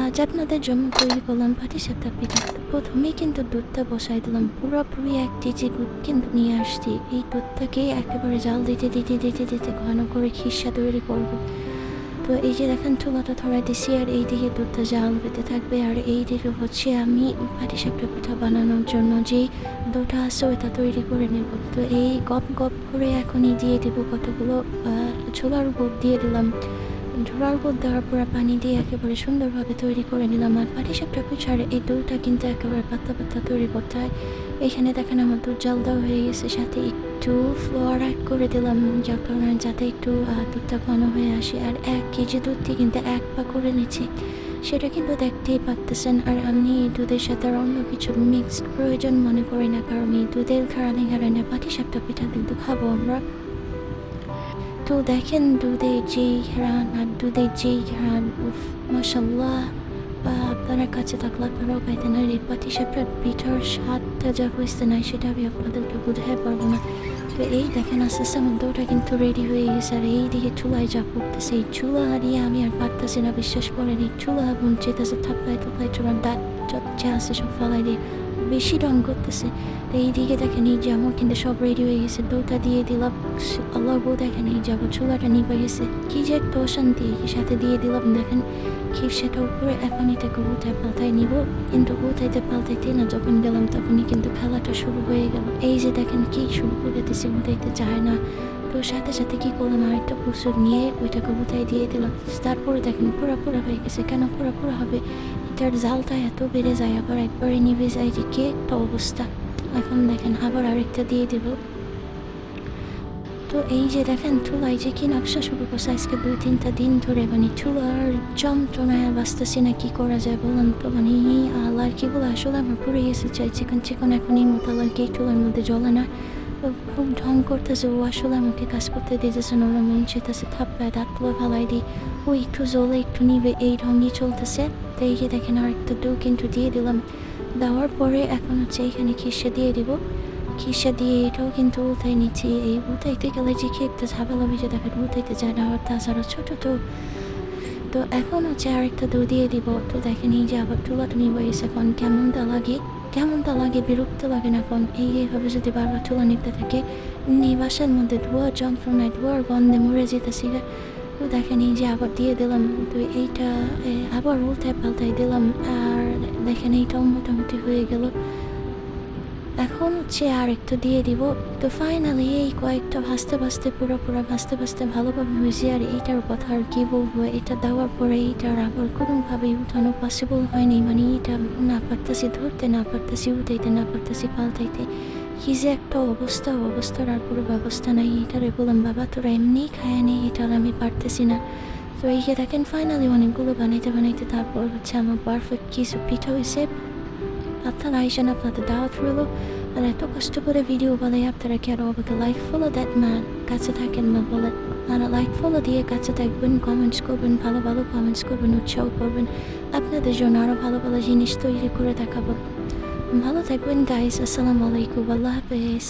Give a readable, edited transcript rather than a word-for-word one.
আজ আপনাদের জন্য তৈরি করলাম পাটিসাপটা পিঠা। তো প্রথমেই কিন্তু দুধটা বসাই দিলাম, পুরোপুরি 1 কেজি দুধ কিন্তু নিয়ে আসছি। এই দুধটাকে একেবারে জাল দিতে দিতে দিতে দিতে ঘন করে খিরসা তৈরি করব। তো এই যে দেখেন চুলাটা ধরাই দিছি, আর এই দিকে দুধটা জাল হতে থাকবে, আর এই দিকে হচ্ছে আমি পাটিসাপটা পিঠা বানানোর জন্য যে ডোটা আছে ওইটা তৈরি করে নেব। তো এই গপ গপ করে এখনই দিয়ে দেবো কতগুলো ছোলার গুড় দিয়ে দিলাম। ছোলার গুড় দেওয়ার পর পানি দিয়ে একেবারে সুন্দরভাবে তৈরি করে নিলাম। আর পাটিসাপটা পিঠার এই দুধটা কিন্তু একেবারে পাতলা পাতলা তৈরি করতে হয়। এখানে দেখেন আমার দুধ জাল দেওয়া হয়ে গেছে, সাথে একটু ফ্লোর অ্যাড করে দিলাম যাতে একটু দুধটা ঘন হয়ে আসে। আর 1 কেজি দুধটি কিন্তু 1 পা করে নিচ্ছি, সেটা কিন্তু দেখতেই পারতেছেন। আর আমি এই দুধের সাথে আর অন্য কিছু মিক্সড প্রয়োজন মনে করি না, কারণ এই দুধের কারণে পাটিসাপটা পিঠা কিন্তু খাবো আমরা। তো দেখেন দুধের যেই ঘ্রাণ আর দুধের যেই ঘ্রাণ, উফ মাশাল্লাহ, আপনারা কাছে থাকলে আপনারাও পাইতেন। আর এই পাটিসাপটার পিঠার স্বাদটা যা হয়েছে না সেটা আমি আপনাদেরকে বোঝাতে পারবো না। তো এই দেখেন আস্তে আস্তে আমার দৌড়টা কিন্তু রেডি হয়ে গেছে। আর এই দিকে চুলায় যা করতেছে, এই চুলা নিয়ে আমি আর পারতেছি না, বিশ্বাস করেন। এই চুলা আগুন যেতেছে, থাপ্পায় থাপ্পায় চুলার দাঁত যা আছে সব ফালাই দিয়ে বেশি রং করতেছে। তো এই দিকে দেখেন এই যে আমার কিন্তু সব রেডি হয়ে গেছে, দৌড়টা দিয়ে দিলাম। আল্লাহ বউ দেখেন এই যাবো চুলাটা নিভে গেছে, কি যে একটা অশান্তি। সাথে দিয়ে দিলাম দেখেন খিরসাটা উপরে। এখন এটাকে উঠায় পাল্টায় নিব, কিন্তু পাল্টাইতে না যখন গেলাম তখনই কিন্তু খেলাটা শুরু হয়ে গেল। এই যে দেখেন কি শুরু করে দিচ্ছে, উঠাইতে চায় না। তো সাথে সাথে কি করলাম, আরেকটা প্রচুর নিয়ে ওইটাকে উঠাই দিয়ে দিলাম। তারপরে দেখেন পুরা হয়ে গেছে। কেন পুরা হবে, এটার জালটা এত বেড়ে যায়, আবার একবারে নিভে যায়, যে কি একটা অবস্থা। এখন দেখেন আবার আরেকটা দিয়ে দেব। তো এই যে দেখেন চুলায় যে কি নকশা শুরু করছে আজকে 2-3টা দিন ধরে, মানে চুলার যন্ত্রণায় বাঁচতেছি না, কি করা যায় বলেন তো। মানে আল্লাহ আর কি বলে, আসলে আমার পুড়ে গেছে চাই চিকন এখন এই মতো আর কি চুলার মধ্যে জ্বলে না। তো খুব ঢং করতেছে ও, আসলে আমাকে কাজ করতে দিতেছে না, ওরা মন চেতেছে থাপ্পায় দাঁত তুলে ফালাই দিই, ও একটু জ্বলে একটু নিবে, এই ঢঙ্গই চলতেছে। তো এই যে দেখেন আর একটা ডো কিন্তু দিয়ে দিলাম। দেওয়ার পরে এখন হচ্ছে এখানে খিরসা দিয়ে দিব। খিরসা দিয়ে এটাও কিন্তু উঠাই নিচ্ছি। এই উঠাইতে গেলে যে কি একটা ঝামেলা হয়ে যায়, দেখেন উঠাইতে যায় না, আর তাছাড়া ছোটো তো। তো এখন হচ্ছে আরেকটা দই দিয়ে দিব। তো দেখেন এই যে আবার চুলাটা নিয়ে গেছে, এখন কেমনটা লাগে বিরক্ত লাগে না। এখন এইভাবে যদি বারবার চুলা নিতে থাকে, বাসার মধ্যে ধোয়ার যন্ত্রণায় ধোয়ার গন্ধে মরে যেতেছি। তো দেখেন এই যে আবার দিয়ে দিলাম। তো এইটা আবার উল্টায় পাল্টাই দিলাম, আর দেখেন এইটাও মোটামুটি হয়ে গেল। এখন হচ্ছে আর একটু দিয়ে দিব। তো ফাইনালি এই কয়েকটা ভাজতে পুরো ভাজতে ভালোভাবে হয়েছে। আর এইটার কথা আর কি বলবো, এটা দেওয়ার পরে এইটার আবার কোনোভাবেই উঠানো পসিবল হয়নি। মানে এটা না পারতেছি ধরতে, না পারতেছি উঠাইতে, না পারতেছি পাল্টাইতে, কি যে একটা অবস্থার আর পুরো ব্যবস্থা নাই। এটারে বললাম বাবা তোরা এমনিই খায় নেই, এটার আমি পারতেছি না। তো এই যে দেখেন ফাইনালি অনেকগুলো বানাইতে তারপর হচ্ছে আমার পারফেক্ট কিছু পিঠা হয়েছে। আপনারা আইসেন, আপনাদের দাওয়াত রইল। আর এত কষ্ট করে ভিডিও বানাই, আপনারা কি আরও আমাকে লাইক ফলো দেন না, কাছে থাকেন না বলে। আপনারা লাইক ফলো দিয়ে কাছে থাকবেন, কমেন্টস করবেন, ভালো কমেন্টস করবেন, উৎসাহ করবেন। আপনাদের জন্য আরও ভালো জিনিস তৈরি করে দেখাবো। ভালো থাকবেন গাইস, আসসালামু আলাইকুম, আল্লাহ হাফেজ।